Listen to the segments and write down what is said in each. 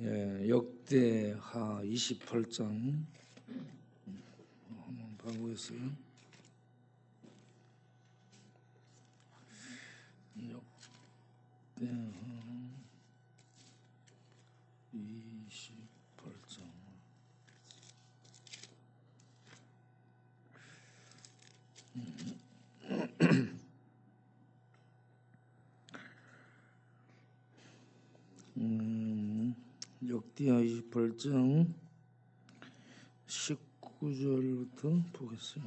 역대하 28장 한번 봐보겠어요. 역대하 28장. 역대하 28장 19절부터 보겠어요.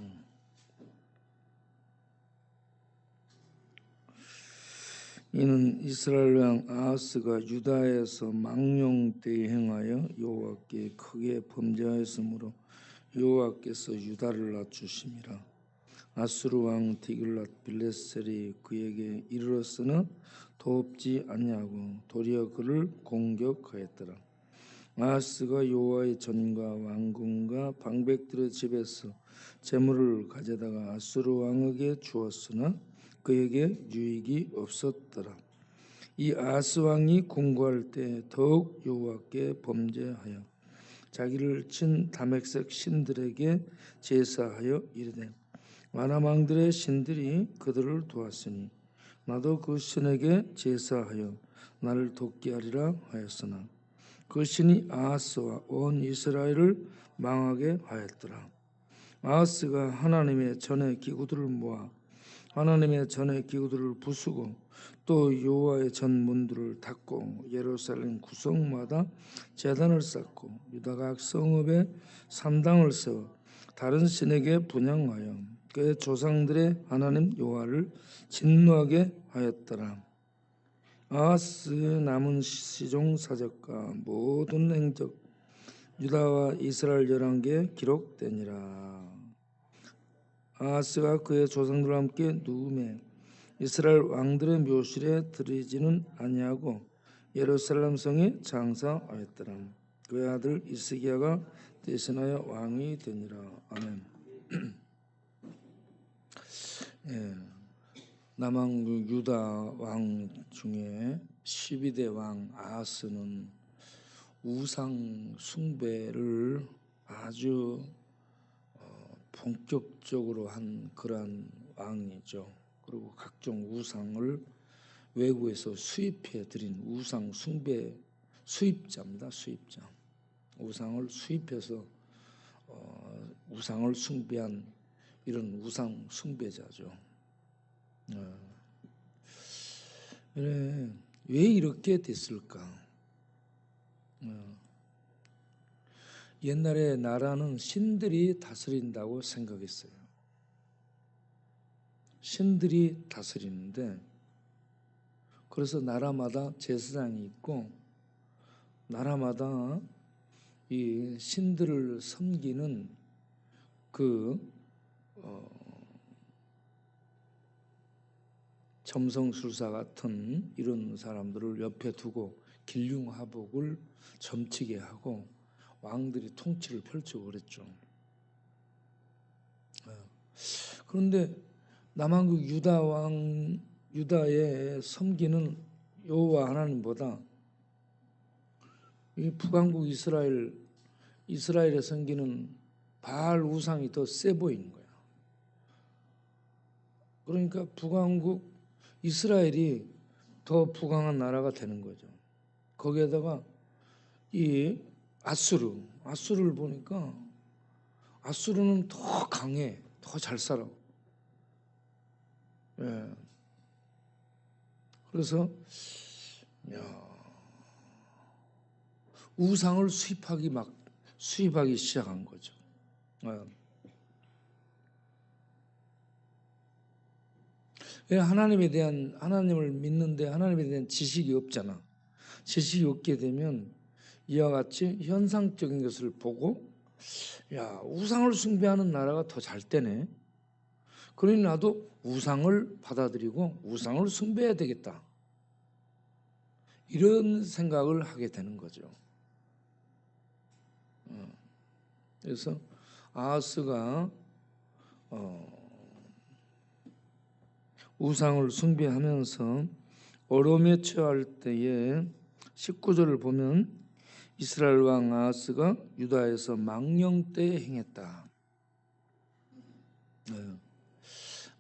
이는 이스라엘 왕 아하스가 유다에서 망령되이 행하여 여호와께 크게 범죄하였으므로 여호와께서 유다를 낮추심이라. 아수르 왕 디글랏빌레셀이 그에게 이르렀으나 돕지 아니하고 도리어 그를 공격하였더라. 아하스가 여호와의 전과 왕궁과 방백들의 집에서 재물을 가져다가 아수르 왕에게 주었으나 그에게 유익이 없었더라. 이 아하스 왕이 공고할 때 더욱 여호와께 범죄하여 자기를 친 다메섹 신들에게 제사하여 이르되 아람 왕들의 신들이 그들을 도왔으니 나도 그 신에게 제사하여 나를 돕게 하리라 하였으나 그 신이 아하스와 온 이스라엘을 망하게 하였더라. 아하스가 하나님의 전의 기구들을 모아 하나님의 전의 기구들을 부수고 또 여호와의 전 문들을 닫고 예루살렘 구성마다 제단을 쌓고 유다 각 성읍에 산당을 세워 다른 신에게 분향하여 그의 조상들의 하나님 여호와를 진노하게 하였더라. 아하스 남은 시종 사적과 모든 행적 유다와 이스라엘 열왕기에 기록되니라. 아하스가 그의 조상들과 함께 누움에 이스라엘 왕들의 묘실에 들이지는 아니하고 예루살렘 성에 장사하였더라. 그의 아들 이스기야가 대신하여 왕이 되니라. 아멘. 남왕국 유다 왕 중에 12대 왕 아하스는 우상 숭배를 아주 본격적으로 한 그러한 왕이죠. 그리고 각종 우상을 외국에서 수입해 들인 우상 숭배 수입자입니다. 수입자. 우상을 수입해서 우상을 숭배한 이런 우상 숭배자죠. 왜 이렇게 됐을까? 옛날에 나라는 신들이 다스린다고 생각했어요. 신들이 다스리는데 그래서 나라마다 제사장이 있고 나라마다 이 신들을 섬기는 그 점성술사 같은 이런 사람들을 옆에 두고 길흉하복을 점치게 하고 왕들이 통치를 펼치고 그랬죠. 그런데 남왕국 유다 왕 유다의 섬기는 여호와 하나님보다 이 북왕국 이스라엘에 섬기는 바알 우상이 더 세 보이는 거야. 그러니까 북왕국 이스라엘이 더 부강한 나라가 되는 거죠. 거기에다가 이 아수르를 보니까 아수르는 더 강해, 더 잘 살아. 그래서 우상을 수입하기 시작한 거죠. 하나님을 믿는데 하나님에 대한 지식이 없잖아. 지식이 없게 되면 이와 같이 현상적인 것을 보고 우상을 숭배하는 나라가 더 잘 되네. 그러니 나도 우상을 받아들이고 우상을 숭배해야 되겠다. 이런 생각을 하게 되는 거죠. 그래서 아하스가 우상을 숭배하면서 어려움에 처할 때에 19절을 보면 이스라엘 왕 아하스가 유다에서 망령 때에 행했다.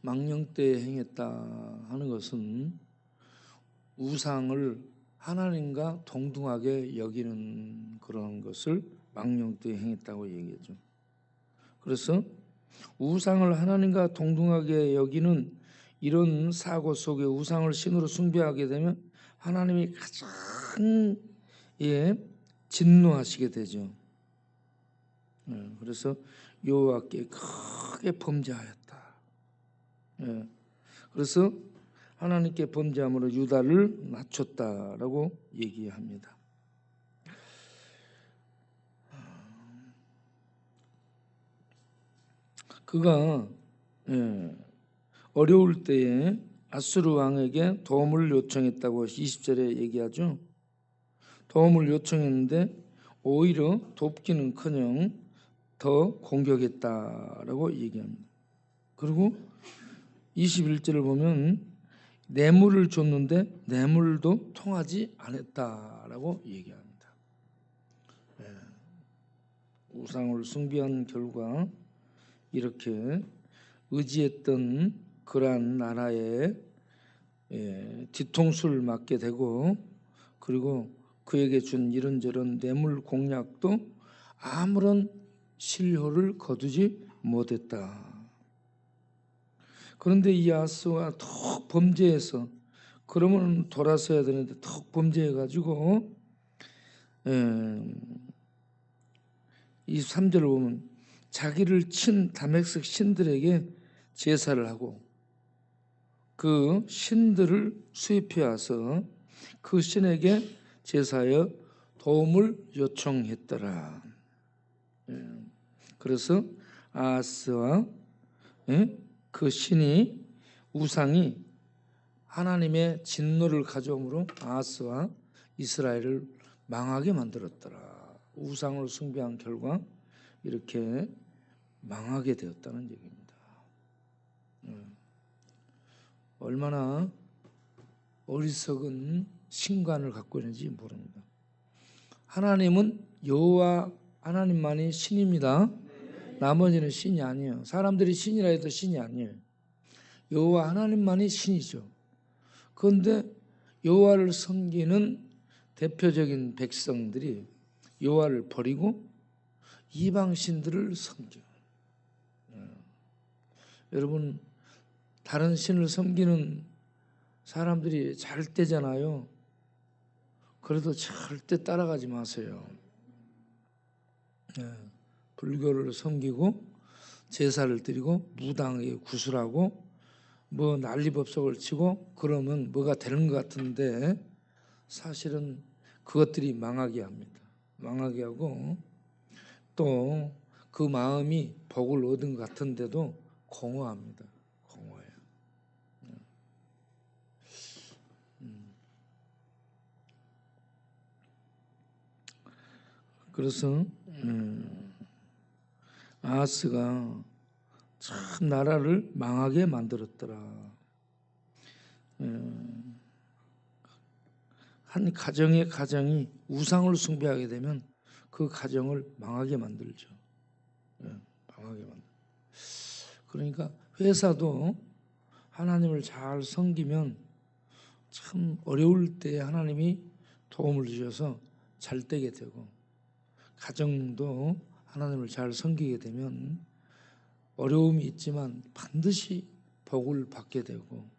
망령 때에 행했다 하는 것은 우상을 하나님과 동등하게 여기는 그런 것을 망령 때에 행했다고 얘기하죠. 그래서 우상을 하나님과 동등하게 여기는 이런 사고 속에 우상을 신으로 숭배하게 되면 하나님이 가장 진노하시게 되죠. 그래서 여호와께 크게 범죄하였다. 그래서 하나님께 범죄함으로 유다를 낮췄다라고 얘기합니다. 그가 어려울 때에 아수르 왕에게 도움을 요청했다고 20절에 얘기하죠. 도움을 요청했는데 오히려 돕기는커녕 더 공격했다라고 얘기합니다. 그리고 21절을 보면 뇌물을 줬는데 뇌물도 통하지 않았다라고 얘기합니다. 우상을 숭배한 결과 이렇게 의지했던 그러한 나라에 뒤통수를 맞게 되고, 그리고 그에게 준 이런저런 뇌물 공약도 아무런 실효를 거두지 못했다. 그런데 이 아하스가 더 범죄해서, 그러면 돌아서야 되는데 더 범죄해가지고 23절을 보면 자기를 친 다메섹 신들에게 제사를 하고 그 신들을 수입해 와서 그 신에게 제사하여 도움을 요청했더라. 그래서 아하스와 그 신이 우상이 하나님의 진노를 가져오므로 아하스와 이스라엘을 망하게 만들었더라. 우상을 숭배한 결과 이렇게 망하게 되었다는 얘기입니다. 얼마나 어리석은 신관을 갖고 있는지 모릅니다. 하나님은 여호와 하나님만이 신입니다. 나머지는 신이 아니에요. 사람들이 신이라 해도 신이 아니에요. 여호와 하나님만이 신이죠. 그런데 여호와를 섬기는 대표적인 백성들이 여호와를 버리고 이방 신들을 섬겨. 여러분, 다른 신을 섬기는 사람들이 잘 때잖아요. 그래도 절대 따라가지 마세요. 불교를 섬기고 제사를 드리고 무당에게 구슬하고 뭐 난리법석을 치고 그러면 뭐가 되는 것 같은데 사실은 그것들이 망하게 합니다. 망하게 하고 또 그 마음이 복을 얻은 것 같은데도 공허합니다. 공허해요. 그래서 아하스가 참 나라를 망하게 만들었더라. 한 가정의 가정이 우상을 숭배하게 되면 그 가정을 망하게 만들죠. 망하게 만들. 그러니까 회사도 하나님을 잘 섬기면 참 어려울 때 하나님이 도움을 주셔서 잘 되게 되고, 가정도 하나님을 잘 섬기게 되면 어려움이 있지만 반드시 복을 받게 되고,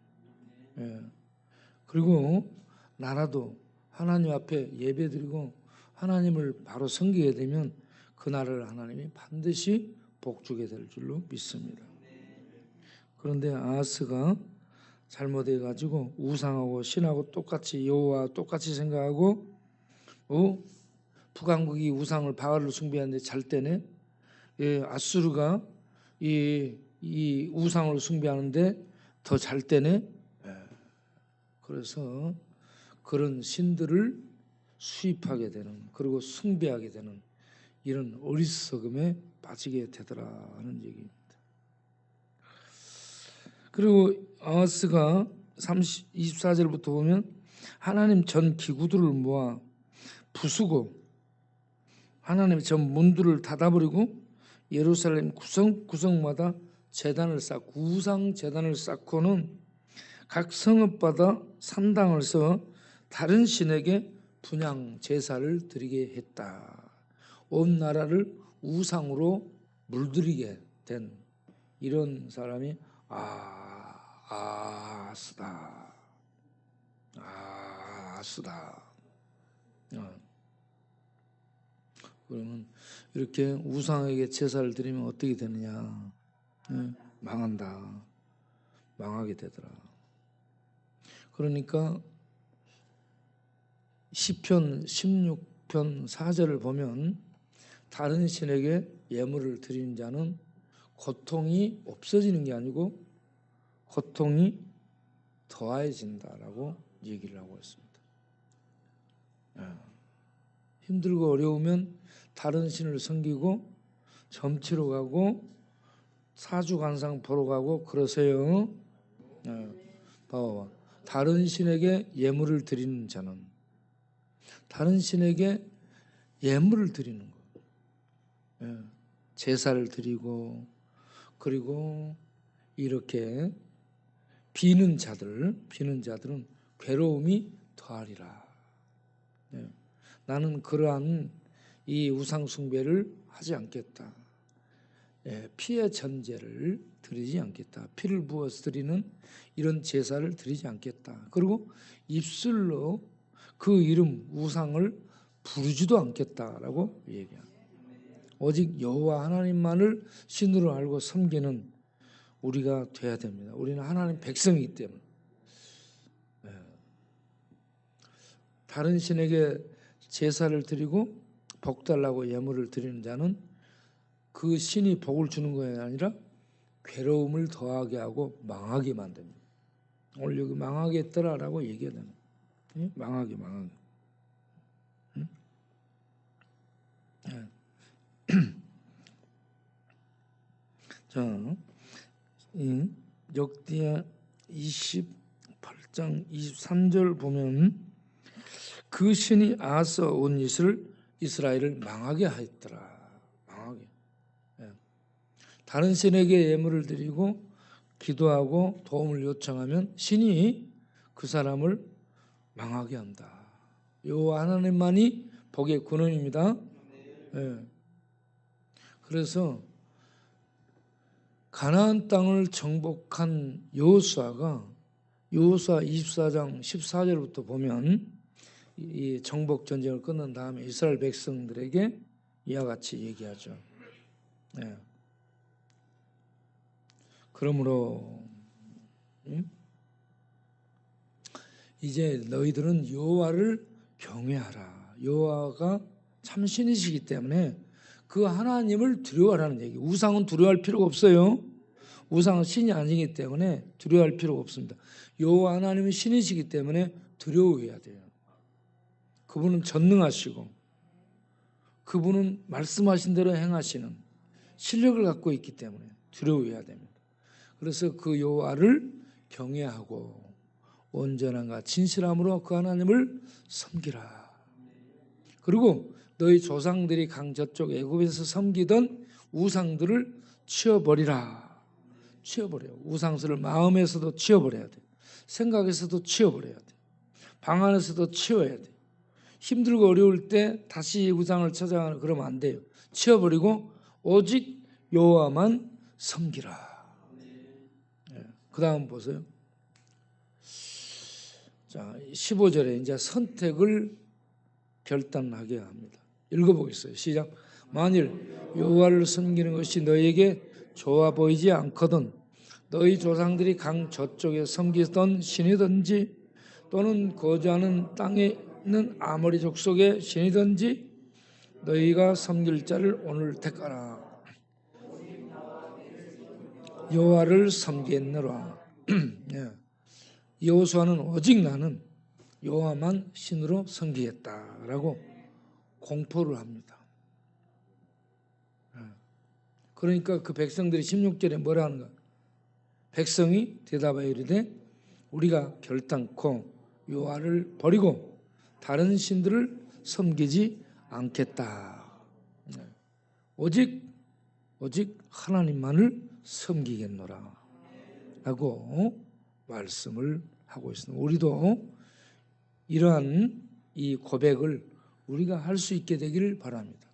그리고 나라도 하나님 앞에 예배드리고 하나님을 바로 섬기게 되면 그 나라를 하나님이 반드시 복주게 될 줄로 믿습니다. 그런데 아하스가 잘못해 가지고 우상하고 신하고 똑같이 여호와 똑같이 생각하고 북왕국이 우상을 바알을 숭배하는데 잘 때네. 아수르가 이 우상을 숭배하는데 더 잘 때네. 그래서 그런 신들을 수입하게 되는, 그리고 숭배하게 되는 이런 어리석음에 빠지게 되더라 하는 얘기입니다. 그리고 아하스가 24절부터 보면 하나님 전 기구들을 모아 부수고 하나님이 저 문들을 닫아버리고 예루살렘 구석구석마다 제단을 쌓고 우상 제단을 쌓고는 각 성읍마다 산당을 써 다른 신에게 분향 제사를 드리게 했다. 온 나라를 우상으로 물들이게 된 이런 사람이 아스다. 그러면 이렇게 우상에게 제사를 드리면 어떻게 되느냐? 망한다. 망하게 되더라. 그러니까 시편 16편 4절을 보면 다른 신에게 예물을 드리는 자는 고통이 없어지는 게 아니고 고통이 더해진다라고 얘기를 하고 있습니다. 힘들고 어려우면 다른 신을 섬기고 점치러 가고 사주관상 보러 가고 그러세요. 봐봐. 다른 신에게 예물을 드리는 자는 다른 신에게 예물을 드리는 거. 제사를 드리고 그리고 이렇게 비는 자들은 괴로움이 더하리라. 나는 그러한 이 우상 숭배를 하지 않겠다. 피의 전제를 드리지 않겠다. 피를 부어서 드리는 이런 제사를 드리지 않겠다. 그리고 입술로 그 이름 우상을 부르지도 않겠다라고 얘기합니다. 오직 여호와 하나님만을 신으로 알고 섬기는 우리가 돼야 됩니다. 우리는 하나님 백성이기 때문에. 다른 신에게 제사를 드리고 복 달라고 예물을 드리는 자는 그 신이 복을 주는 것이 아니라 괴로움을 더하게 하고 망하게 만듭니다. 오늘 여기 망하겠더라라고 얘기해야 됩니다. 망하게. 자, 역대하 28장 23절 보면 그 신이 아하스와 온 이스라엘을 망하게 하였더라. 망하게. 다른 신에게 예물을 드리고 기도하고 도움을 요청하면 신이 그 사람을 망하게 한다. 여호와 하나님만이 복의 근원입니다. 그래서 가나안 땅을 정복한 여호수아가 여호수아 24장 14절부터 보면 이 정복 전쟁을 끝난 다음에 이스라엘 백성들에게 이와 같이 얘기하죠. 그러므로 이제 너희들은 여호와를 경외하라. 여호와가 참 신이시기 때문에 그 하나님을 두려워하라는 얘기. 우상은 두려워할 필요가 없어요. 우상은 신이 아니기 때문에 두려워할 필요가 없습니다. 여호와 하나님은 신이시기 때문에 두려워해야 돼요. 그분은 전능하시고 그분은 말씀하신 대로 행하시는 실력을 갖고 있기 때문에 두려워해야 됩니다. 그래서 그 여호와를 경외하고 온전함과 진실함으로 그 하나님을 섬기라. 그리고 너희 조상들이 강 저쪽 애굽에서 섬기던 우상들을 치워버리라. 치워버려요. 우상들을 마음에서도 치워버려야 돼. 생각에서도 치워버려야 돼. 방 안에서도 치워야 돼. 힘들고 어려울 때 다시 우상을 찾아가는 그러면 안 돼요. 치워버리고 오직 여호와만 섬기라. 그 다음 보세요. 자, 15절에 이제 선택을 결단하게 합니다. 읽어보겠어요. 시작. 만일 여호와를 섬기는 것이 너희에게 좋아 보이지 않거든 너희 조상들이 강 저쪽에 섬기던 신이든지 또는 거주하는 땅에 있는 아모리 족속의 신이든지 너희가 섬길 자를 오늘 택하라. 여호와를 섬기느라. 여호수아는 오직 나는 여호와만 신으로 섬기겠다라고 공포를 합니다. 그러니까 그 백성들이 16절에 뭐라 하는가? 백성이 대답하여 이르되 우리가 결단코 여호와를 버리고 다른 신들을 섬기지 않겠다. 오직 하나님만을 섬기겠노라 라고 말씀을 하고 있습니다. 우리도 이러한 이 고백을 우리가 할 수 있게 되기를 바랍니다.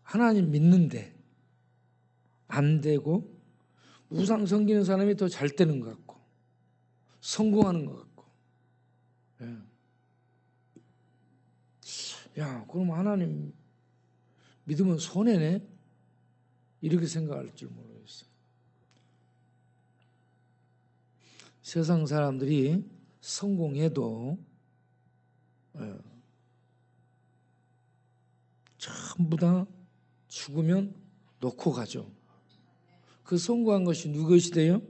하나님 믿는데 안 되고 우상 섬기는 사람이 더 잘 되는 것 같고 성공하는 것 같고, 야, 그럼 하나님 믿으면 손해네? 이렇게 생각할 줄 모르겠어요. 세상 사람들이 성공해도 전부 다 죽으면 놓고 가죠. 그 성공한 것이 누구 것이 돼요?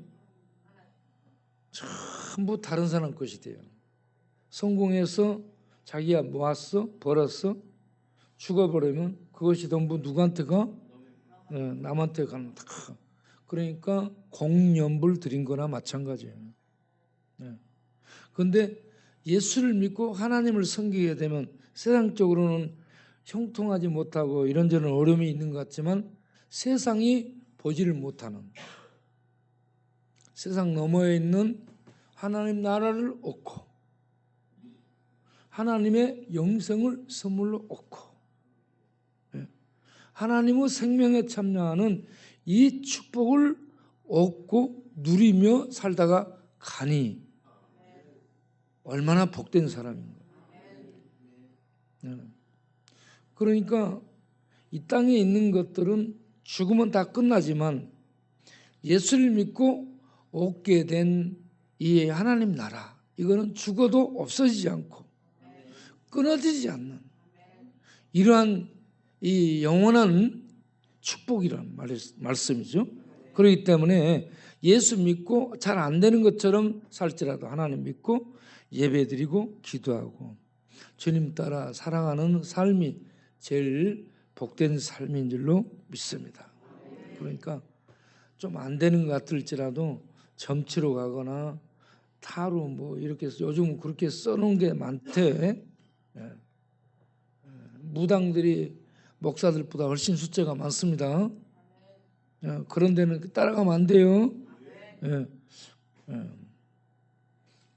전부 다른 사람 것이 돼요. 성공해서 자기가 모았어, 벌었어, 죽어버리면 그것이 전부 누구한테 가? 남한테 가는. 그러니까 공연불 드린 거나 마찬가지예요. 그런데 예수를 믿고 하나님을 섬기게 되면 세상적으로는 형통하지 못하고 이런저런 어려움이 있는 것 같지만 세상이 보지를 못하는, 세상 너머에 있는 하나님 나라를 얻고 하나님의 영생을 선물로 얻고 하나님의 생명에 참여하는 이 축복을 얻고 누리며 살다가 가니 얼마나 복된 사람인가. 그러니까 이 땅에 있는 것들은 죽으면 다 끝나지만 예수를 믿고 얻게 된 이 하나님 나라, 이거는 죽어도 없어지지 않고 끊어지지 않는 이러한 이 영원한 축복이란 말씀이죠. 그렇기 때문에 예수 믿고 잘 안 되는 것처럼 살지라도 하나님 믿고 예배드리고 기도하고 주님 따라 살아가는 삶이 제일 복된 삶인 줄로 믿습니다. 그러니까 좀 안 되는 것 같을지라도 점치러 가거나 타로 뭐 이렇게 요즘은 그렇게 써놓은 게 많대. 무당들이 목사들보다 훨씬 숫자가 많습니다. 그런 데는 따라가면 안 돼요.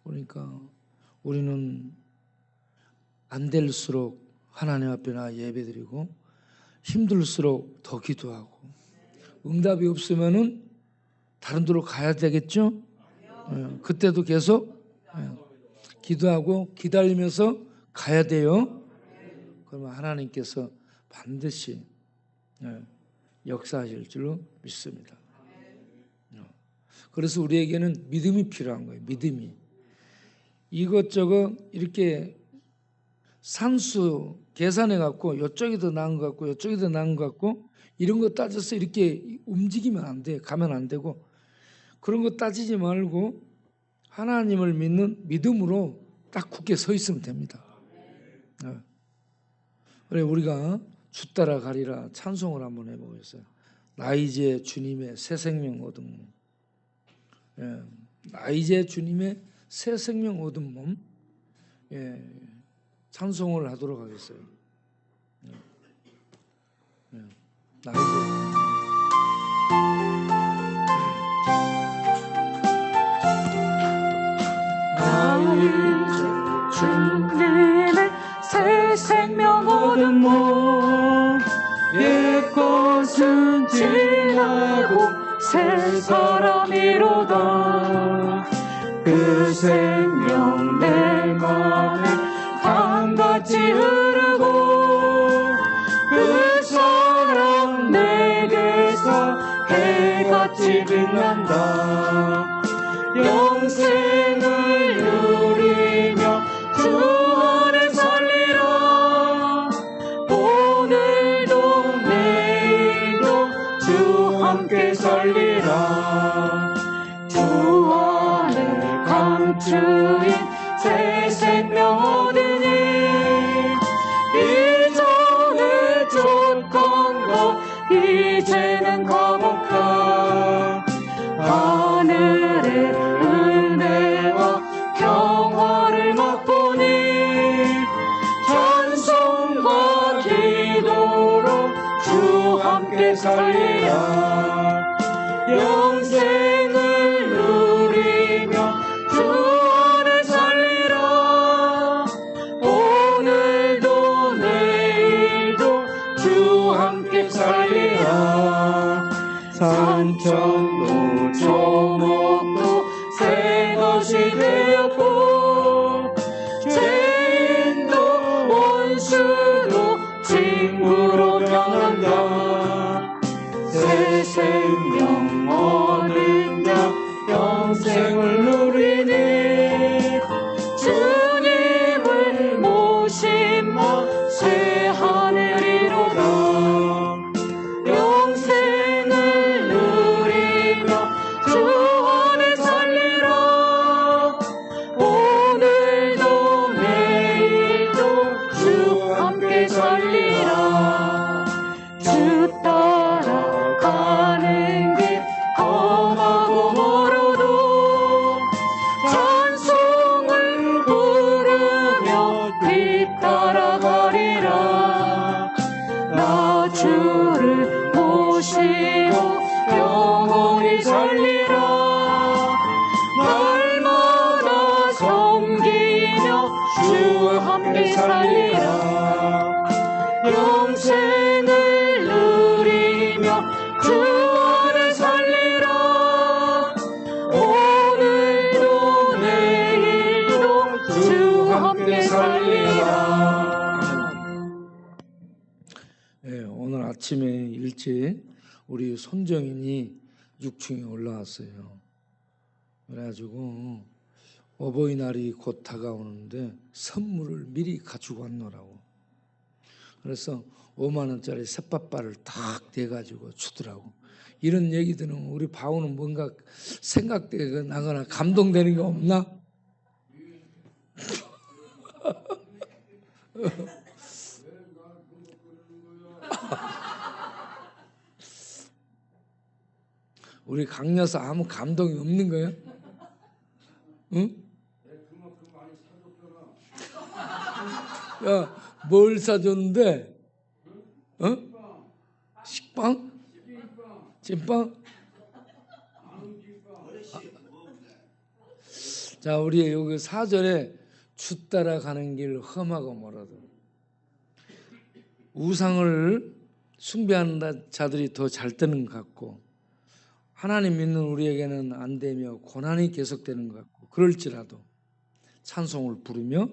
그러니까 우리는 안 될수록 하나님 앞에 나 예배드리고 힘들수록 더 기도하고 응답이 없으면은 다른 데로 가야 되겠죠. 그때도 계속 기도하고 기다리면서 가야 돼요. 그러면 하나님께서 반드시 역사하실 줄로 믿습니다. 그래서 우리에게는 믿음이 필요한 거예요. 믿음이. 이것저것 이렇게 산수 계산해 갖고 이쪽이 더 나은 것 같고 이쪽이 더 나은 것 같고 이런 거 따져서 이렇게 움직이면 안 돼. 가면 안 되고 그런 거 따지지 말고 하나님을 믿는 믿음으로 딱 굳게 서 있으면 됩니다. 그래 우리가 주 따라 가리라 찬송을 한번 해보겠어요. 나 이제 주님의 새 생명 얻은 몸. 나 이제 주님의 새 생명 얻은 몸. 찬송을 하도록 하겠어요. 나 이제 주님의 새 생명 얻은 몸 옛것은 지나고 새 사람이로다 그 생명 내 맘에 강같이 흐르고 그 사랑 내게서 해같이 빛난다 영생을 누리며 주 안에 살리라 오늘도 내일도 주 함께 살리라 주 안에 감추인 새 생명 얻으니 이전에 쫓던 것 이제는 거룩한 하늘의 은혜와 평화를 맛보니 찬송과 기도로 함께 살리라. 영생을 누리며 주 안에 살리라. 오늘도 내일도 주 함께 살리라. 산천도 조목도 새 것이 되었고 죄인도 원수도 친구로 변한다. 새 생명 얻은 자 영생을 누리니 주님을 모시며 새 하늘이로다. 영생을 누리며 주 안에 살리라. 오늘도 내일도 주 함께 살리라. 주 따라가는 길 험하고 멀어도 찬송을 부르며 뒤따라가리라. 나 주를 모시고 영원히 살리라. 날마다 섬기며 주 함께 살리라. 영생을 누리며 주 안에 살리라. 오늘도 내일도 주 함께 살리라. 예, 오늘 아침에 일찍 우리 손정인이 6층에 올라왔어요. 그래가지고 어버이날이 곧 다가오는데 선물을 미리 가지고 왔노라고. 그래서 5만 원짜리 셋밥발을 탁 대가지고 주더라고. 이런 얘기들은 우리 바우는 뭔가 생각되거나 나거나 감동되는 게 없나? 우리 강여사 아무 감동이 없는 거예요? 응? 야, 뭘 사줬는데? 어? 식빵? 찐빵? 자, 우리 여기 4절에 주 따라가는 길 험하고 멀어도 우상을 숭배하는 자들이 더 잘 되는 것 같고 하나님 믿는 우리에게는 안 되며 고난이 계속되는 것 같고 그럴지라도 찬송을 부르며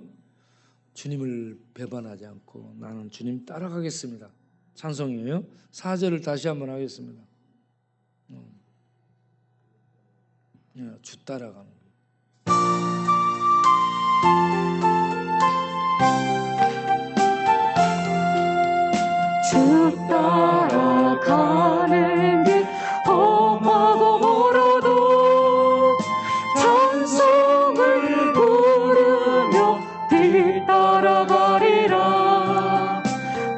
주님을 배반하지 않고 나는 주님 따라가겠습니다. 찬송이에요. 4절을 다시 한번 하겠습니다. 주 따라가는 거. 주 따라가는 길 험하고 멀어도 찬송을 부르며 뒤따라가리라.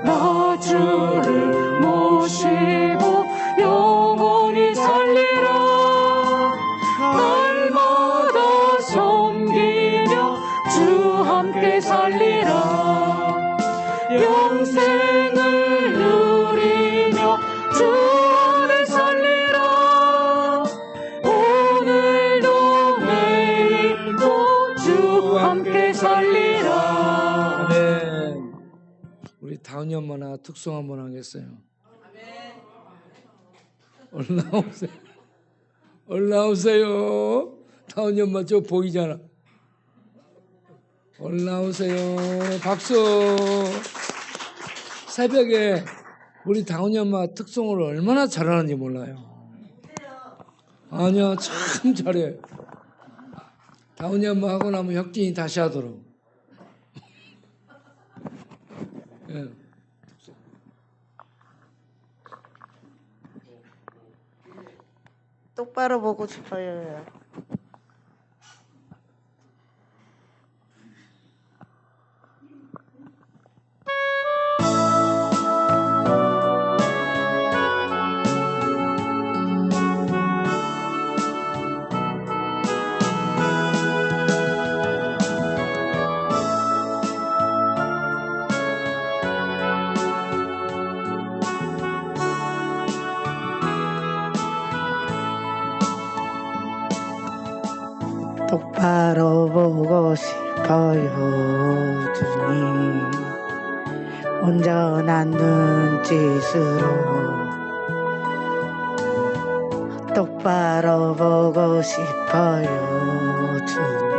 나 주를 모시고 영원히 살리라. 날마다 섬기며 주 함께 살리라. 영생을 누리며 주 안에 살리라. 오늘도 내일도 주 함께 살리라. 아멘. 우리 다은이 엄마나 특송 한번 하겠어요. 올라오세요. 올라오세요. 다은이 엄마 저 보이잖아. 올라오세요. 박수. 새벽에 우리 다은이 엄마 특송을 얼마나 잘하는지 몰라요. 아니야, 참 잘해. 다은이 엄마 하고 나면 혁진이 다시 하도록. 예. 똑바로 보고 싶어요. 보고 싶어요 주님. 온전한 눈짓으로 똑바로 보고 싶어요 주님.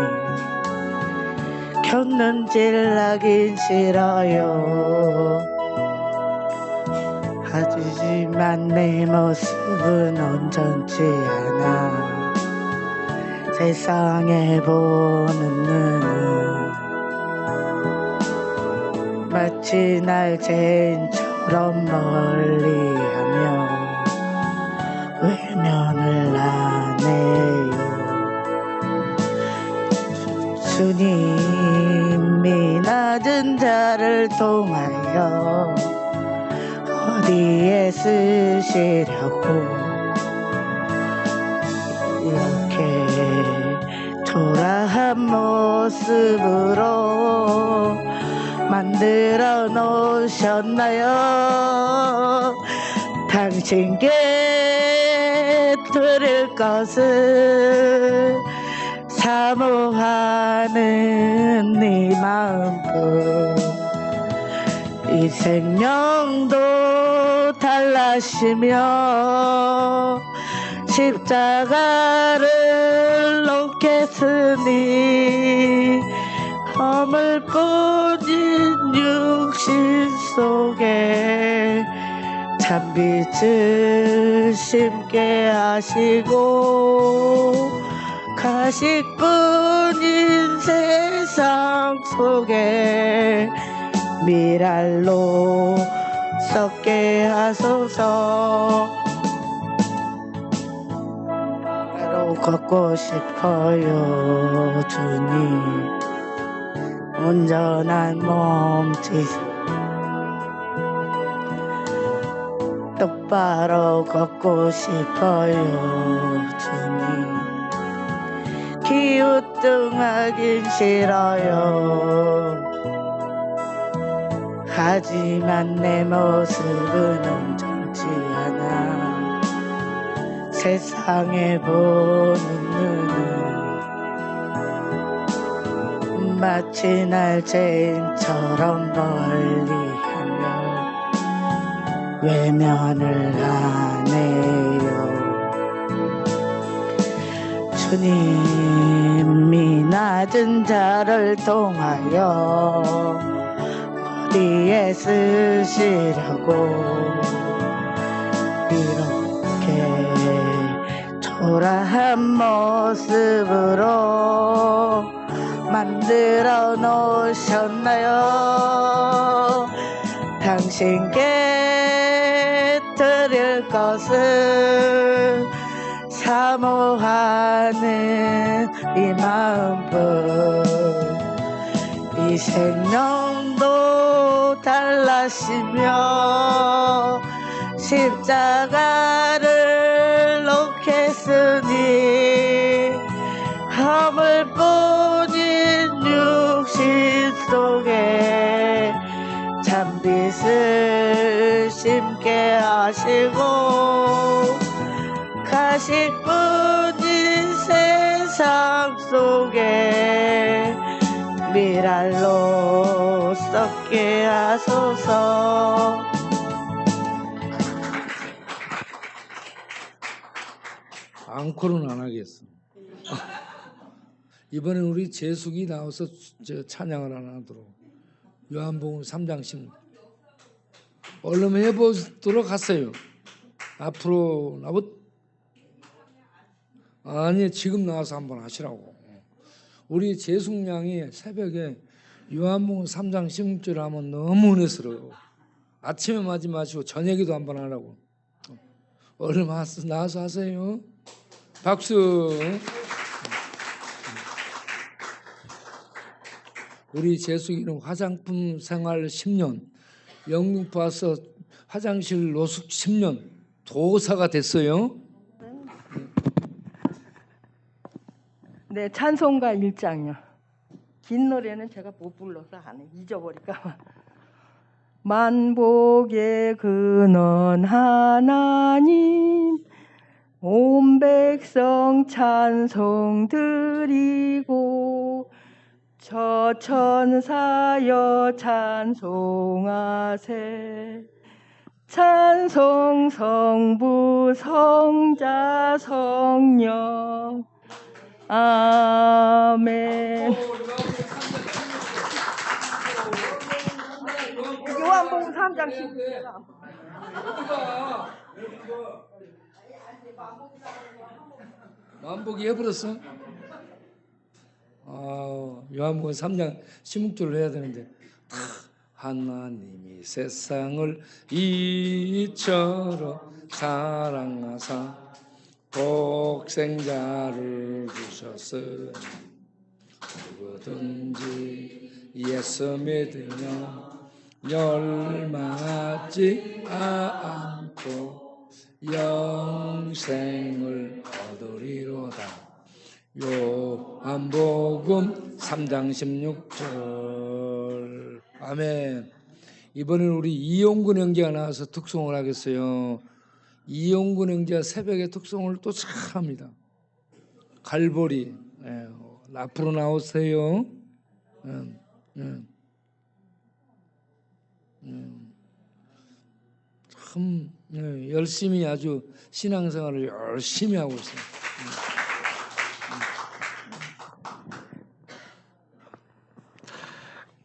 곁눈질 하긴 싫어요. 하지만 내 모습은 온전치 않아. 세상에 보는 눈은 마치 날 죄인처럼 멀리하며 외면을 하네요. 주님이 낮은 자를 통하여 어디에 쓰시려고 이렇게 초라한 모습으로 만들어 놓으셨나요? 당신께 드릴 것을 사모하는 네 마음뿐. 이 생명도 달라시며 십자가를 놓겠으니 허물뿐인 육신 속에 참빛을 심게 하시고 가식뿐인 세상 속에 미랄로 썩게 하소서. 바로 걷고 싶어요 주님. 온전한 몸짓 똑바로 걷고 싶어요 주님. 기우뚱하긴 싫어요. 하지만 내 모습은 온전치 않아. 세상에 보는 눈은 마치 날 죄인처럼 멀리하며 외면을 하네요. 주님이 낮은 자를 통하여 어디에 쓰시려고 이렇게 초라한 모습으로 만들어 놓으셨나요? 당신께 드릴 것을 사모하는 이 마음뿐. 이 생명도 달라시며 십자가를 놓겠으니 허물뿐인 육신 속에 참빛을 심게 하시고 가식뿐인 세상 속에 미랄로 썩게 하소서. 앙코르는 안 하겠어. 이번엔 우리 재숙이 나와서 찬양을 하나 하도록. 요한복음 3장 10. 얼른 해보도록 하세요. 앞으로 아니 지금 나와서 한번 하시라고. 우리 재숙양이 새벽에 요한복음 3장 16절 하면 너무 은혜스러워. 아침에 하지 마시고 저녁에도 한번 하라고. 얼른 나와서 하세요. 박수. 우리 재숙이는 화장품 생활 10년, 영국 와서 화장실 노숙 10년, 도사가 됐어요. 네, 찬송가 1장이요. 긴 노래는 제가 못 불러서 안 해. 잊어버릴까 봐. 만복의 근원 하나님, 온 백성 찬송 드리고 저 천사여 찬송하세. 찬송 성부 성자 성령. 아멘. 요한복음 3장 10절. 만복이 해버렸어? 요한복음 3장 16절을 해야 되는데 하나님이 세상을 이처럼 사랑하사 독생자를 주셨으니 누구든지 예수 믿으면 멸망하지 않고 영생을 얻으리로다. 요한복음 3장 16절. 아멘. 이번에는 우리 이용근 형제가 나와서 특송을 하겠어요. 이용근 형제가 새벽에 특송을 또 잘합니다. 갈보리. 앞으로 나오세요. 참 열심히 아주 신앙생활을 열심히 하고 있어요.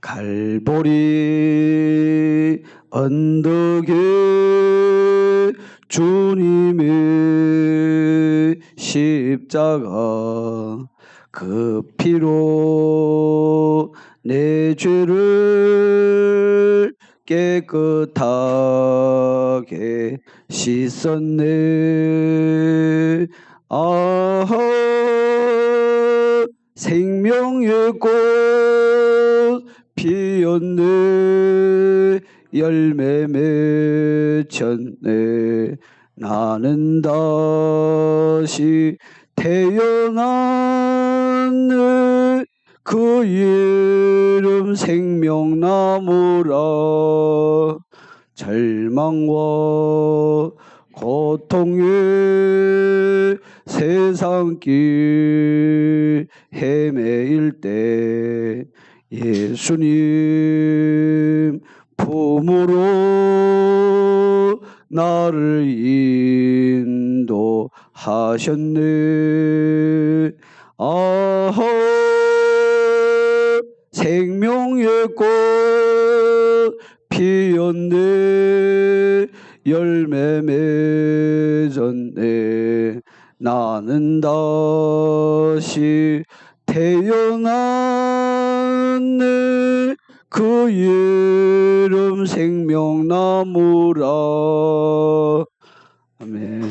갈보리 언덕에 주님의 십자가 그 피로 내 죄를 깨끗하게 씻었네. 아하 생명의 꽃 피었네. 열매 맺혔네. 나는 다시 태어났네. 그 이름 생명나무라. 절망과 고통의 세상길 헤매일 때 예수님 품으로 나를 인도하셨네. 아하 생명의 꽃 피었네. 열매 맺었네. 나는 다시 태어났네. 그 이름 생명나무라. 아멘.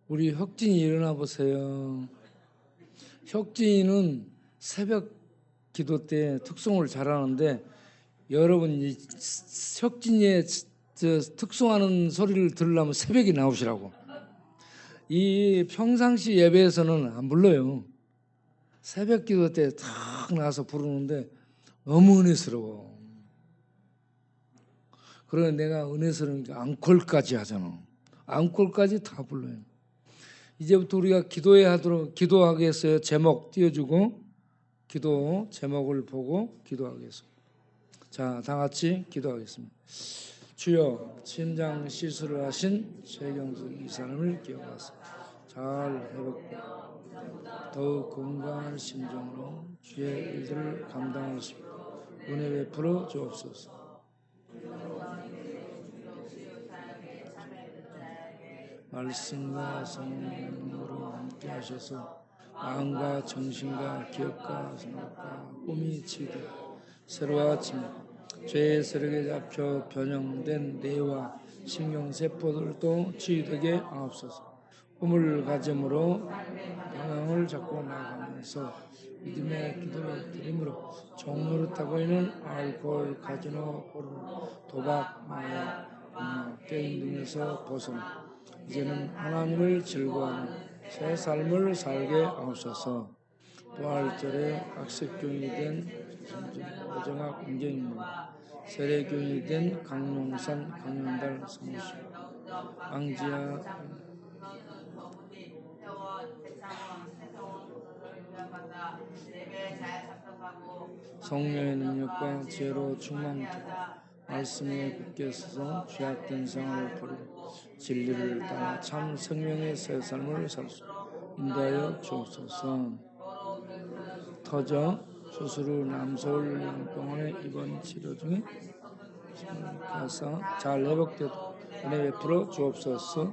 우리 혁진이 일어나 보세요. 혁진이는 새벽 기도 때 특송을 잘하는데 여러분 이 혁진이의 특송하는 소리를 들으려면 새벽에 나오시라고. 이 평상시 예배에서는 안 불러요. 새벽 기도 때 탁 나와서 부르는데 너무 은혜스러워. 그러면 내가 은혜스러우니까 앙콜까지 하잖아. 앙콜까지 다 불러요. 이제부터 우리가 기도하겠어요. 제목 띄워주고 기도 제목을 보고 기도하겠습니다. 자, 다 같이 기도하겠습니다. 주여, 심장 시술을 하신 최경수 이사님을 기억하소서. 잘 회복되고 더욱 건강한 심정으로 주의 일들을 감당할 수 있도록 은혜 베풀어 주옵소서. 말씀과 성령으로 함께 하셔서 마음과 정신과 기억과 생각과 꿈이 치유되어 새로워집니다. 죄의 세력에 잡혀 변형된 뇌와 신경세포들도 치유되게 하옵소서. 꿈을 가짐으로 방향을 잡고 나가면서 믿음의 기도를 드림으로 종노릇하고 있는 알코올, 카지노, 포르노, 도박, 마약, 게임 등에서 벗어나 이제는 하나님을 즐거워하는 새 삶을 살게 하옵소서. 부활절에 악색교인이 된 오정학 공경인물, 세례교인이 된 강용산 강연달 성수, 앙지아 성령의 능력과 지혜로 충만케 말씀에 굳게 서서 죄악된 생활을 버리고 진리를 따라 참 생명의 새 삶을 살 수 인도하여 주옵소서. 터져 수술 후 남서울 병원에 입원 치료 중에 가서 잘 회복되도록 은혜 베풀어 주옵소서.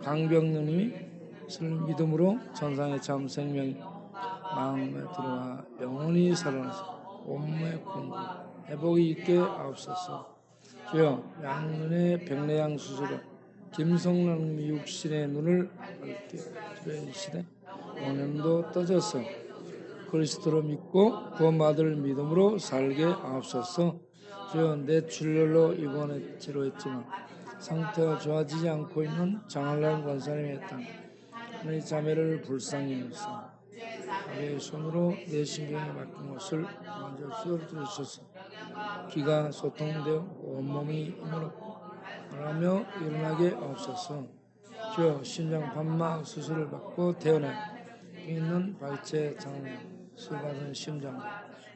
강병누님이 믿음으로 천상의 참 생명이 마음에 들어와 영원히 살아나서 온몸의 공부 회복이 있게 하옵소서. 주여 양눈의 백내양 수술로 김성남 육신의 눈을 밝게 주시되 오늘도 떠져서 그리스도로 믿고 구원받을 믿음으로 살게 하옵소서. 주여 뇌출혈로 입원해 치료했지만 상태가 좋아지지 않고 있는 장한란 권사님의 땅 우리 자매를 불쌍히 여기사 자기의 손으로 뇌신경에 막힌 것을 먼저 휘어주셔서 기가 소통되어 온몸이 힘을 얻고 하며 일어나게 하옵소서. 주여 심장 판막 수술을 받고 태어나 있는 발체 장애 수받은 심장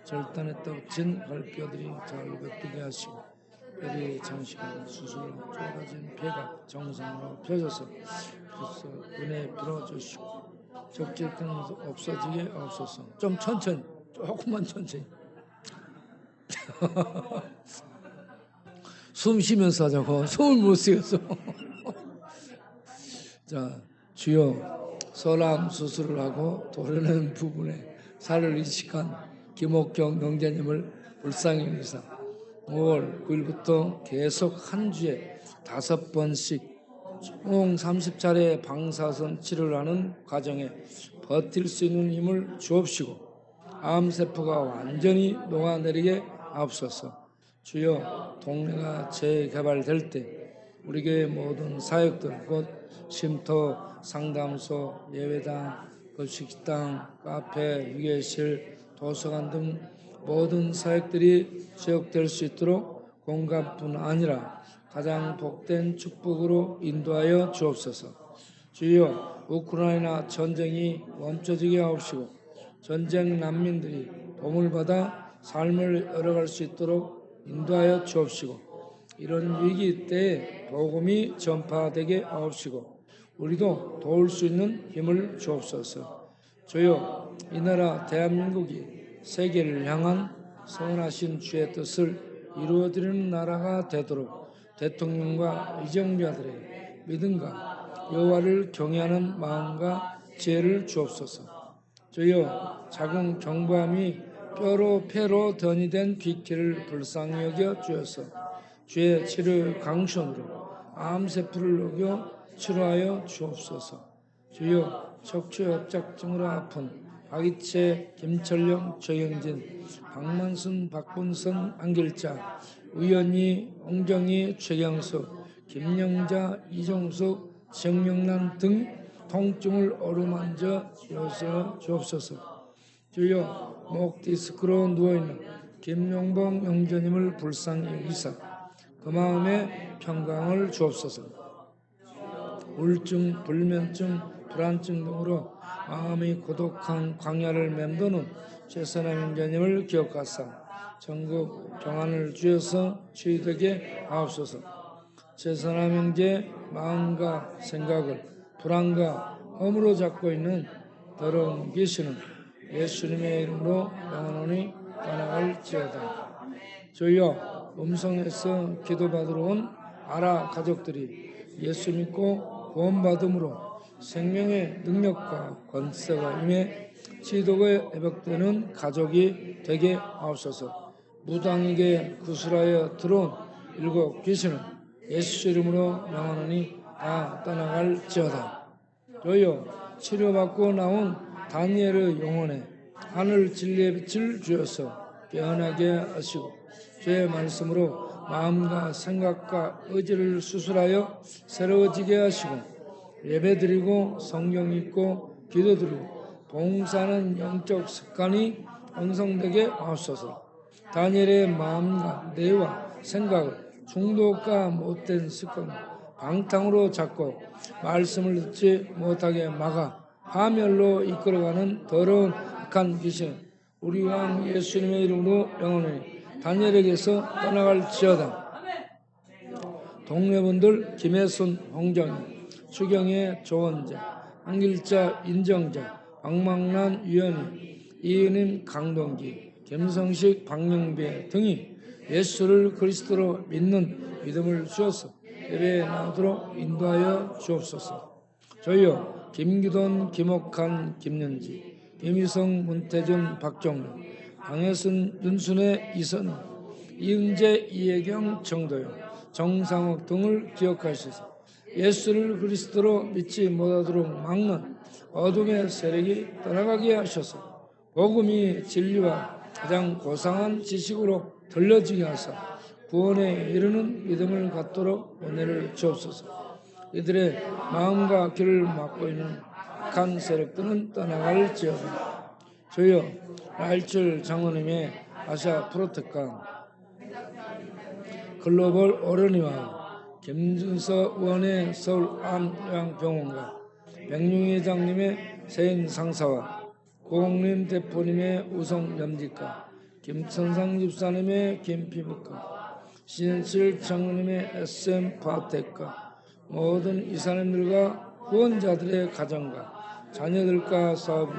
절단에 떡진 발뼈들이 잘 걷게 하시고 뼈리 장식하고 수술로 좁아진 폐가 정상으로 펴져서 은혜 풀어주시고 적질증 없어지게 하옵소서. 좀 천천히 조금만 천천히 숨 쉬면서 하자고. 숨을 못 쉬어서. 자, 주여 소람 수술을 하고 도려낸 부분에 살을 이식한 김옥경 영자님을 불쌍히 여기사 5월 9일부터 계속 한 주에 5번씩 총 30차례 방사선 치료를 하는 과정에 버틸 수 있는 힘을 주옵시고 암세포가 완전히 녹아내리게 하옵소서. 주여 동네가 재개발될 때 우리 교회 모든 사역들 곧 쉼터, 상담소, 예배당, 급식당, 카페, 유괴실, 도서관 등 모든 사역들이 지역될 수 있도록 공감뿐 아니라 가장 복된 축복으로 인도하여 주옵소서. 주여 우크라이나 전쟁이 멈춰지게 하옵시고 전쟁 난민들이 도움을 받아 삶을 열어갈 수 있도록 인도하여 주옵시고 이런 위기 때에 복음이 전파되게 하옵시고 우리도 도울 수 있는 힘을 주옵소서. 주여 이 나라 대한민국이 세계를 향한 선하신 주의 뜻을 이루어드리는 나라가 되도록 대통령과 의정부들의 믿음과 여호와를 경외하는 마음과 지혜를 주옵소서. 주여 작은 경부함이 뼈로 폐로 전이된 빗길을 불쌍히 여겨 주어서 주의 치료 강선으로 암세포를 녹여 치료하여 주옵소서. 주여 척추협착증으로 아픈 박이채, 김철령, 최경진, 박만순, 박분선, 안길자, 우연희, 홍정희, 최경숙, 김영자, 이종숙, 정명란 등 통증을 어루만져 주옵소서. 주여 목 디스크로 누워있는 김용봉 영자님을 불쌍히 여기사 그 마음에 평강을 주옵소서. 우울증, 불면증, 불안증 등으로 마음이 고독한 광야를 맴도는 최선한 영자님을 기억하사 전국 평안을 주셔서 치유되게 하옵소서. 최선한 형제 마음과 생각을 불안과 허물로 잡고 있는 더러운 귀신은 예수님의 이름으로 영원히 떠나갈지어다. 주여 음성에서 기도받으러 온 아라 가족들이 예수 믿고 구원받음으로 생명의 능력과 권세가 임해 지독에 회복되는 가족이 되게 하옵소서. 무당에게 구술하여 들어온 7 귀신은 예수 이름으로 영원히 다 떠나갈지어다. 주여 치료받고 나온 다니엘의 영혼에 하늘 진리의 빛을 주어서 깨어나게 하시고 주의 말씀으로 마음과 생각과 의지를 수술하여 새로워지게 하시고 예배드리고 성경 읽고 기도드리고 봉사하는 영적 습관이 형성되게 하옵소서. 다니엘의 마음과 뇌와 생각을 중독과 못된 습관 방탕으로 잡고 말씀을 듣지 못하게 막아 파멸로 이끌어가는 더러운 악한 귀신 우리 왕 예수님의 이름으로 영원히 다니엘에게서 떠나갈지어다. 동료분들 김혜순, 홍정희, 추경의 조원자, 한길자, 인정자, 박망란, 유현희, 이은임, 강동기, 김성식, 박영배 등이 예수를 그리스도로 믿는 믿음을 주어서 예배에 나오도록 인도하여 주옵소서. 저희여 김기돈, 김옥한, 김연지, 김희성, 문태준, 박종래, 강혜순, 윤순혜, 이선, 이은재, 이혜경, 정도영, 정상욱 등을 기억하시소. 예수를 그리스도로 믿지 못하도록 막는 어둠의 세력이 떠나가게 하셔서 복음이 진리와 가장 고상한 지식으로 들려지게 하사 구원에 이르는 믿음을 갖도록 은혜를 주옵소서. 이들의 마음과 귀를 막고 있는 악한 세력들은 떠나갈지어다. 주여 라일출 장로님의 아시아 프로테카 글로벌 어른이와 김준서 의원의 서울암요양병원과 백룡희 회장님의 세인 상사와 고홍림 대표님의 우성염지과 김천상 집사님의 김피부과 신현실 장로님의 SM 파텍과 모든 이사님들과 후원자들의 가정과 자녀들과 사업에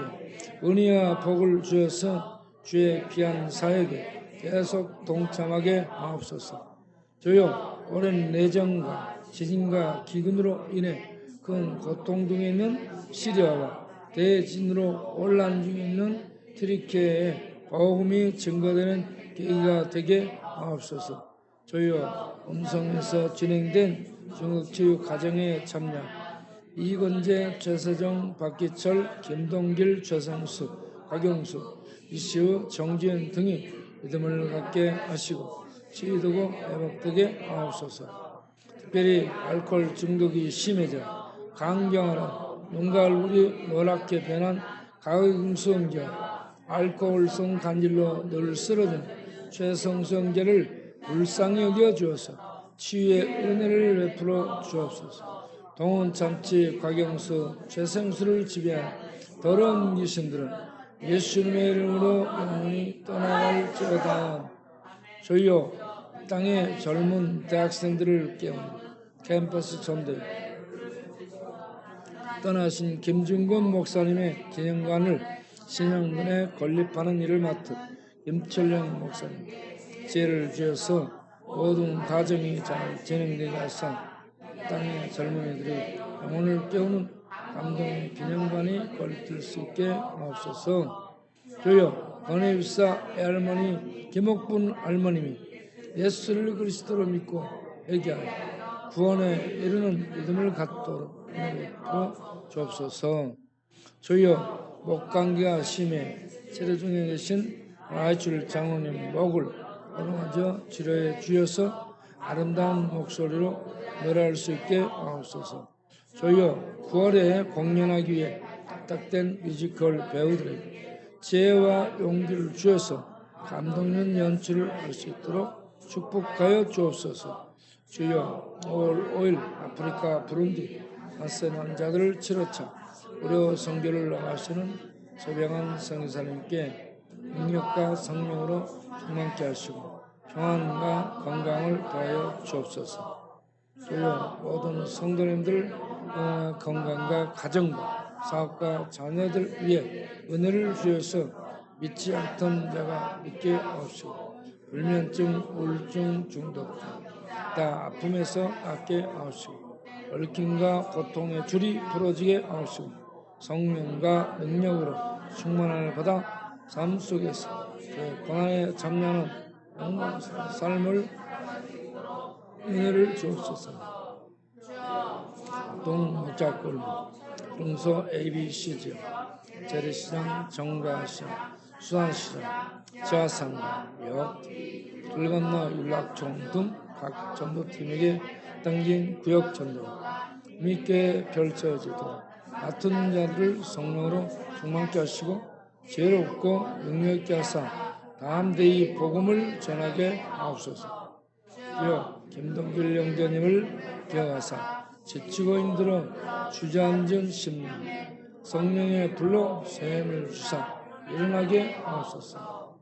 은혜와 복을 주어서 주의 귀한 사역에 계속 동참하게 하옵소서. 주여 오랜 내정과 지진과 기근으로 인해 큰 고통 중에 있는 시리아와 대진으로 혼란 중에 있는 트리키에에 복음이 증거되는 계기가 되게 하옵소서. 주여 음성에서 진행된 중국치유 가정에 참여 이건재, 최세정, 박기철, 김동길, 최성수, 박용수, 이시우, 정지현 등이 믿음을 갖게 하시고 치유되고 회복되게 하옵소서. 특별히 알코올 중독이 심해져 강경하라 눈과 얼굴이 노랗게 변한 가금수 형제, 알코올성 간질로 늘 쓰러진 최성수 형제를 불쌍히 여겨 주어서 치유의 은혜를 베풀어 주옵소서. 동원 참치 곽영수, 최성수를 지배한 더러운 귀신들은 예수님의 이름으로 영원히 떠나갈지어다. 주여 땅의 젊은 대학생들을 깨우는 캠퍼스 전도에 떠나신 김준권 목사님의 기념관을 신양문에 건립하는 일을 맡은 김철령 목사님 지혜를 주어서 모든 가정이 잘 진행되게 하사 땅의 젊은이들이 영혼을 깨우는 감동의 기념관이 건립될 수 있게 하옵소서. 주여 권혜입사 애할머니 김옥분 할머님이 예수를 그리스도로 믿고 회개하여 구원에 이르는 믿음을 갖도록 베풀어 주옵소서. 주여 목감기가 심해 치료 중에 계신 라이출 장로님 목을 오르마저 치료해 주셔서 아름다운 목소리로 노래할 수 있게 하옵소서. 주여 9월에 공연하기 위해 딱된 뮤지컬 배우들에게 지혜와 용기를 주셔서 감동 있는 연출을 할 수 있도록 축복하여 주옵소서. 주여 5월 5일 아프리카 부룬디 낯선 환자들을 치료차 의료 선교를 나가시는 소병한 성의사님께 능력과 성령으로 충만케 하시고 평안과 건강을 더하여 주옵소서. 주여 모든 성도님들 건강과 가정과 사업과 자녀들 위해 은혜를 주셔서 믿지 않던 자가 믿게 하옵시고 불면증, 우울증, 중독 다 아픔에서 낫게 하옵시고 얽힘과 고통의 줄이 부러지게 하옵시고 성령과 능력으로 충만함을 받아 삶 속에서 그 고난에 참여하는 영광스러운 삶을 은혜를 주옵소서. 동목자골 동서 ABC지역 재래시장, 정가시장, 수산시장, 지하상가역, 길 건너 윤락촌 등 각 전도팀에게 당긴 구역 전도가 믿게 펼쳐지도록 맡은 자들을 성령으로 충만케 하시고 지혜롭고 능력있게 하사 다음 대의 복음을 전하게 하옵소서. 이어 김동길 영전님을 기억하사 지치고 힘들어 주저앉은 심령 성령의 불로 샘을 주사 일어나게 하옵소서.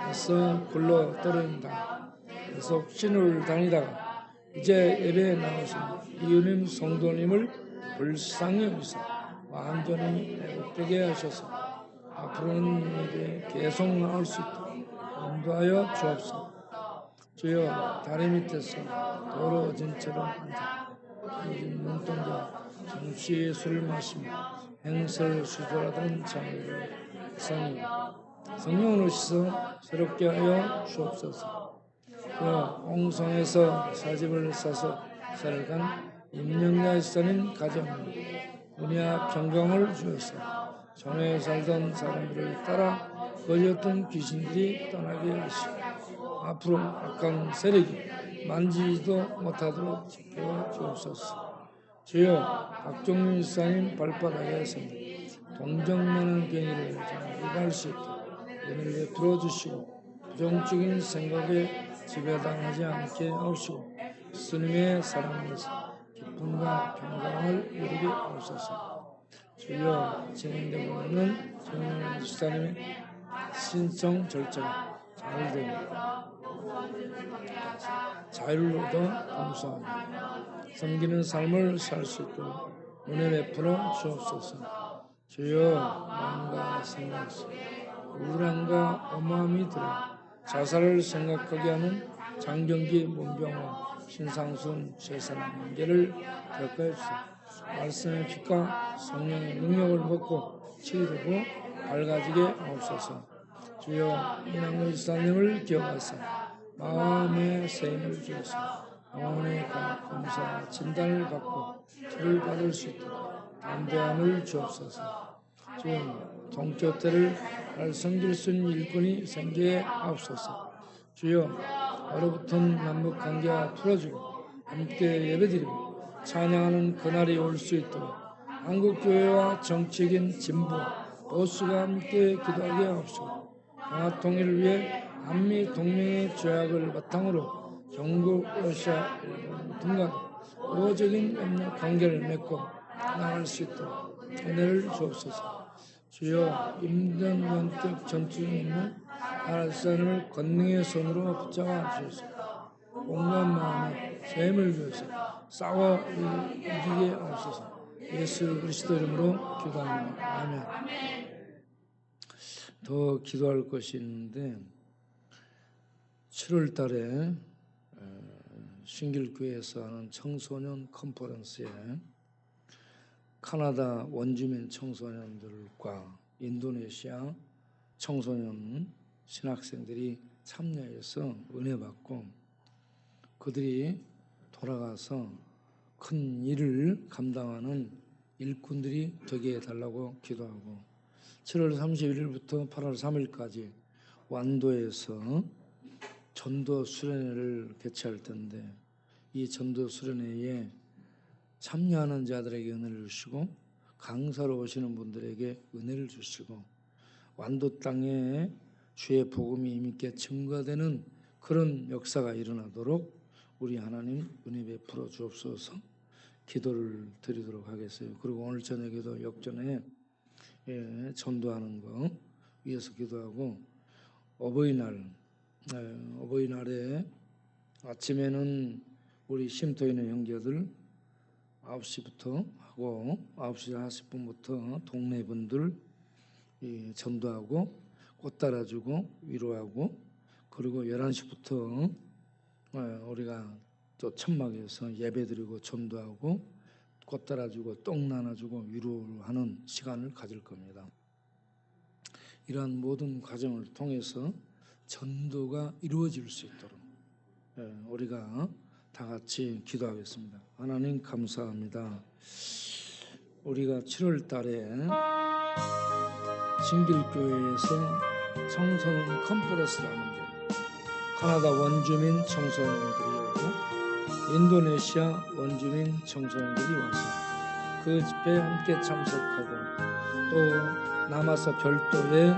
애써 굴러 떨어진다. 계속 신을 다니다가 이제 예배에 나오신 이은임 성도님을 불쌍히 여기사 완전히 회복되게 하셔서 앞으로는 예배에 계속 나올 수 있도록 인도하여 주옵소서. 주여 다리 밑에서 더러워진 채로 앉아 긴 눈동자 잠시 술을 마시며 행설수설하던 자매를 이상히 성령으로 씻어 새롭게 하여 주옵소서. 그 옹성에서 사집을 싸서 살아간 임영자 집사님 가정에 은혜와 평강을 주어서 전에 살던 사람들을 따라 거짓던 귀신들이 떠나게 하시고 앞으로 악한 세력이 만지지도 못하도록 지켜 주옵소서. 주여 박종민 집사님 발바닥에서 동정만한 경위를 잘 이해할 수 있도록 은혜를 베풀어 주시고 부정적인 생각에 지배당하지 않게 하시고 스님의 사랑에서 기쁨과 평강을 이루게 하옵소서. 주여 진행되고 있는 정영 집사님의 신청 절차가 잘 되고 자유를 얻어 감사하며 섬기는 삶을 살 수 있도록 은혜 베풀어 주옵소서. 주여 마음과 생각 속에 우울함과 엄함이 들어 자살을 생각하게 하는 장경기 문병호 신상순 세사람 관계를 격하여 주시옵소서. 말씀의 빛과 성령의 능력을 먹고 치유되고 밝아지게 하옵소서. 주여 이남로 집사님을 기억하사 마음의 세임을 주셔서 영혼의 검사 진단을 받고 치료를 받을 수 있도록 담대함을 주옵소서. 주여 동교태를 잘 섬길 수 있는 일꾼이 생기게 하옵소서. 주여 얼어붙은 남북관계가 풀어지고 함께 예배드리고 찬양하는 그날이 올 수 있도록 한국교회와 정치적인 진보 보수가 함께 기도하게 하옵소서. 평화통일을 위해 한미 동맹의 조약을 바탕으로 영국, 러시아, 일본 등과 우호적인 협력 관계를 맺고 나갈 수 있도록 은혜를 주옵소서. 주여 힘든 원격 전투 중에 있는 하나님을 권능의 손으로 붙잡아 주옵소서. 온갖 마음에 셈을 주셔서 싸워 이기게 하옵소서. 예수 그리스도 이름으로 기도합니다. 아멘. 더 기도할 것이 있는데 7월 달에 신길교회에서 하는 청소년 컨퍼런스에 카나다 원주민 청소년들과 인도네시아 청소년 신학생들이 참여해서 은혜 받고 그들이 돌아가서 큰 일을 감당하는 일꾼들이 되게 해달라고 기도하고 7월 31일부터 8월 3일까지 완도에서 전도 수련회를 개최할 텐데 이 전도 수련회에 참여하는 자들에게 은혜를 주시고 강사로 오시는 분들에게 은혜를 주시고 완도 땅에 주의 복음이 힘있게 증거되는 그런 역사가 일어나도록 우리 하나님 은혜 베풀어 주옵소서. 기도를 드리도록 하겠어요. 그리고 오늘 저녁에도 역전에 전도하는 거 위해서 기도하고 어버이날에 아침에는 우리 쉼터 있는 형제들 9시부터 하고 9시 40분부터 동네 분들 전도하고 꽃 따라주고 위로하고 그리고 11시부터 우리가 또 천막에서 예배드리고 전도하고 꽃 따라주고 떡 나눠주고 위로하는 시간을 가질 겁니다. 이러한 모든 과정을 통해서 전도가 이루어질 수 있도록 우리가 다 같이 기도하겠습니다. 하나님 감사합니다. 우리가 7월 달에 신길교회에서 청소년 컨퍼런스를 하는데 카나다 원주민 청소년들이 오고 인도네시아 원주민 청소년들이 와서 그 집회에 함께 참석하고 또 남아서 별도의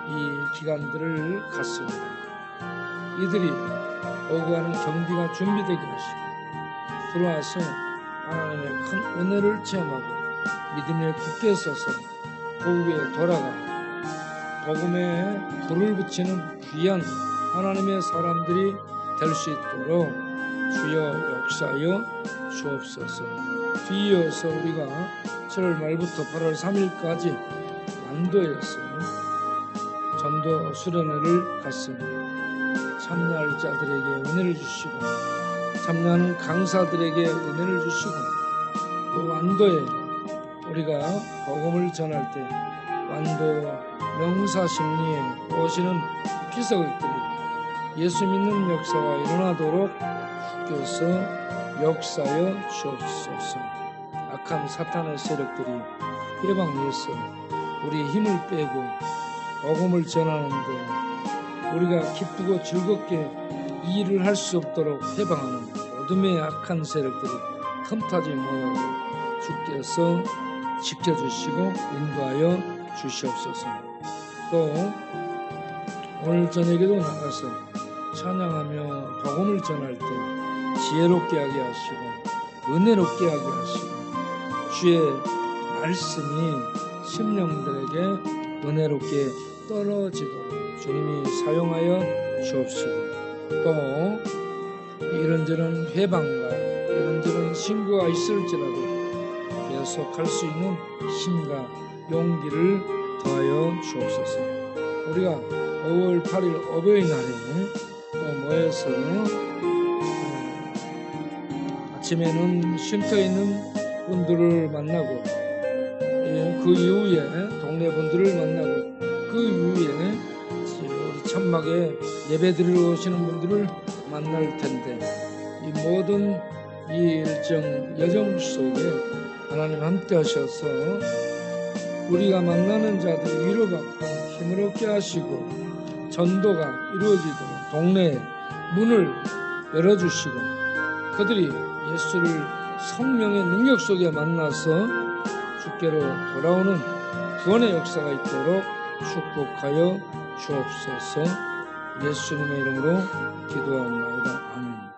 이 기간들을 갖습니다. 이들이 오고 가는 경비가 준비되게 하시고 들어와서 하나님의 큰 은혜를 체험하고 믿음에 굳게 서서 고국에 돌아가 복음에 불을 붙이는 귀한 하나님의 사람들이 될 수 있도록 주여 역사하여 주옵소서. 뒤이어서 우리가 7월 말부터 8월 3일까지 완도에서 전도 수련회를 갔습니다. 참여할 자들에게 은혜를 주시고 참여하는 강사들에게 은혜를 주시고 또 완도에 우리가 복음을 전할 때 완도 명사심리에 오시는 비서들이 예수 믿는 역사가 일어나도록 주께서 역사하여 주옵소서. 악한 사탄의 세력들이 해방해서 우리의 힘을 빼고 복음을 전하는데 우리가 기쁘고 즐겁게 이 일을 할 수 없도록 해방하는 어둠의 악한 세력들이 틈타지 못하고 주께서 지켜주시고 인도하여 주시옵소서. 또 오늘 저녁에도 나가서 찬양하며 복음을 전할 때 지혜롭게 하게 하시고 은혜롭게 하게 하시고 주의 말씀이 심령들에게 은혜롭게 떨어지도록 주님이 사용하여 주옵시고 또 이런저런 회방과 이런저런 신고가 있을지라도 계속 할 수 있는 힘과 용기를 더하여 주옵소서. 우리가 5월 8일 어버이날에 또 모여서 아침에는 쉼터 있는 분들을 만나고 그 이후에 동네 분들을 만나고 그 이후에 우리 천막에 예배 드리러 오시는 분들을 만날 텐데 이 모든 이 일정 여정 속에 하나님 함께 하셔서 우리가 만나는 자들이 위로받고 힘을 얻게 하시고 전도가 이루어지도록 동네에 문을 열어주시고 그들이 예수를 성령의 능력 속에 만나서 주께로 돌아오는 구원의 역사가 있도록 축복하여 주옵소서. 예수님의 이름으로 기도하옵나이다. 아멘.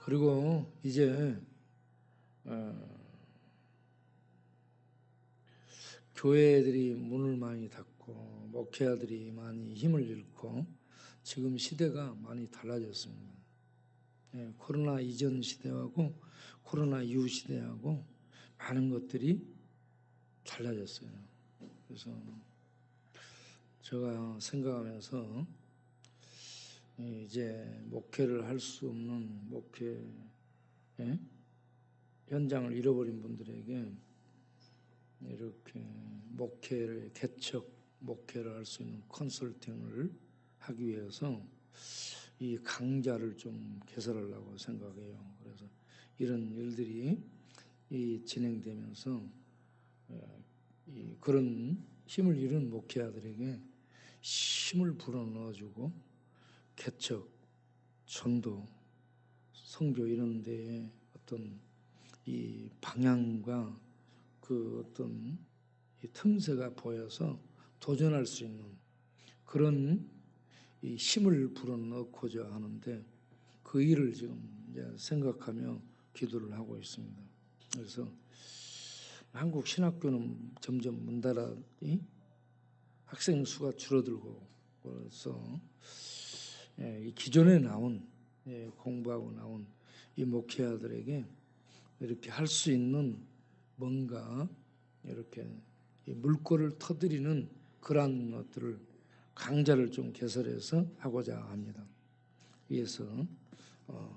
그리고 이제 교회들이 문을 많이 닫고 목회자들이 많이 힘을 잃고 지금 시대가 많이 달라졌습니다. 코로나 이전 시대하고 코로나 이후 시대하고 많은 것들이 달라졌어요. 그래서 제가 생각하면서 이제 목회를 할 수 없는 목회 현장을 잃어버린 분들에게 이렇게 목회를 개척 목회를 할 수 있는 컨설팅을 하기 위해서 이 강좌를 좀 개설하려고 생각해요. 그래서 이런 일들이 진행되면서 그런 힘을 잃은 목회자들에게 힘을 불어넣어주고 개척, 전도, 선교 이런 데에 어떤 이 방향과 그 어떤 이 틈새가 보여서 도전할 수 있는 그런 이 힘을 불어넣고자 하는데 그 일을 지금 이제 생각하며 기도를 하고 있습니다. 그래서 한국 신학교는 점점 문 닫아 학생 수가 줄어들고 그래서 이 기존에 나온 공부하고 나온 이 목회자들에게 이렇게 할 수 있는 뭔가 이렇게 이 물꼬를 터뜨리는 그러한 것들을 강좌를 좀 개설해서 하고자 합니다. 위해서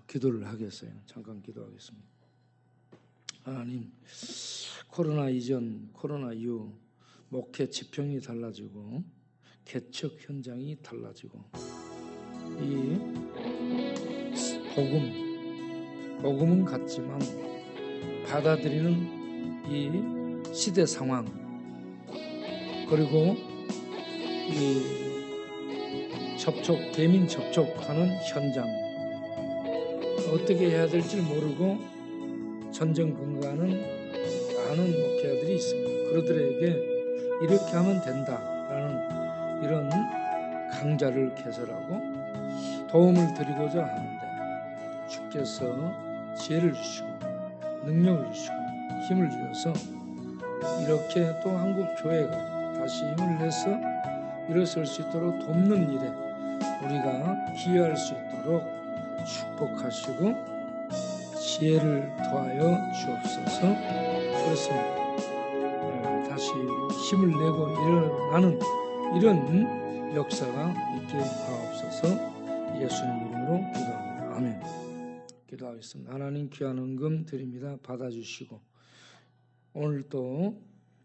기도를 하겠어요. 잠깐 기도하겠습니다. 하나님, 코로나 이전, 코로나 이후 목회 지평이 달라지고 개척 현장이 달라지고 이 복음은 같지만 받아들이는 이 시대 상황 그리고 이 대민 접촉하는 현장 어떻게 해야 될지 모르고 전전긍긍하는 많은 목회자들이 있습니다. 그들에게 이렇게 하면 된다라는 이런 강좌를 개설하고 도움을 드리고자 하는데 주께서 지혜를 주시고 능력을 주시고 힘을 주셔서 이렇게 또 한국 교회가 다시 힘을 내서 일어설 수 있도록 돕는 일에 우리가 기여할 수 있도록 축복하시고 지혜를 더하여 주옵소서. 그렇습니다. 다시 힘을 내고 일어나는 이런 역사가 있게 하옵소서. 예수님 이름으로 기도합니다. 아멘. 기도하겠습니다. 하나님 귀한 헌금 드립니다. 받아주시고 오늘 또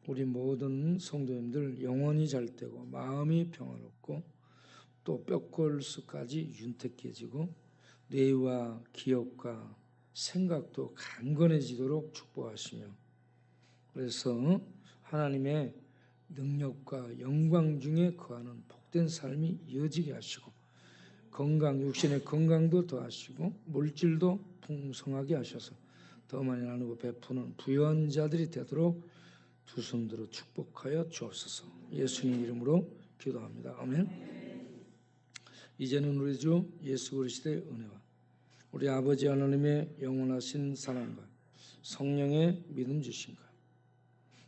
우리 모든 성도님들 영혼이 잘되고 마음이 평화롭고 또 뼈골수까지 윤택해지고 뇌와 기억과 생각도 강건해지도록 축복하시며 그래서 하나님의 능력과 영광 중에 거하는 복된 삶이 이어지게 하시고 건강, 육신의 건강도 더하시고 물질도 풍성하게 하셔서 더 많이 나누고 베푸는 부유한 자들이 되도록 두 손들어 축복하여 주옵소서. 예수님 이름으로 기도합니다. 아멘. 이제는 우리 주 예수 그리스도의 은혜와 우리 아버지 하나님의 영원하신 사랑과 성령의 믿음 주신가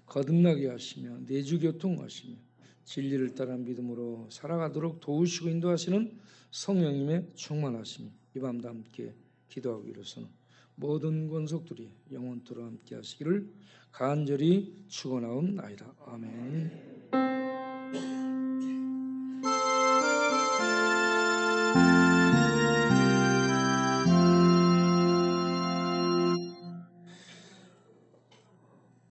거듭나게 하시며 내주교통하시며 진리를 따라 믿음으로 살아가도록 도우시고 인도하시는 성령님의 충만하심이 이 밤도 함께 기도하고 이로서는 모든 권속들이 영원토록 함께 하시기를 간절히 축원하옵나이다. 아멘.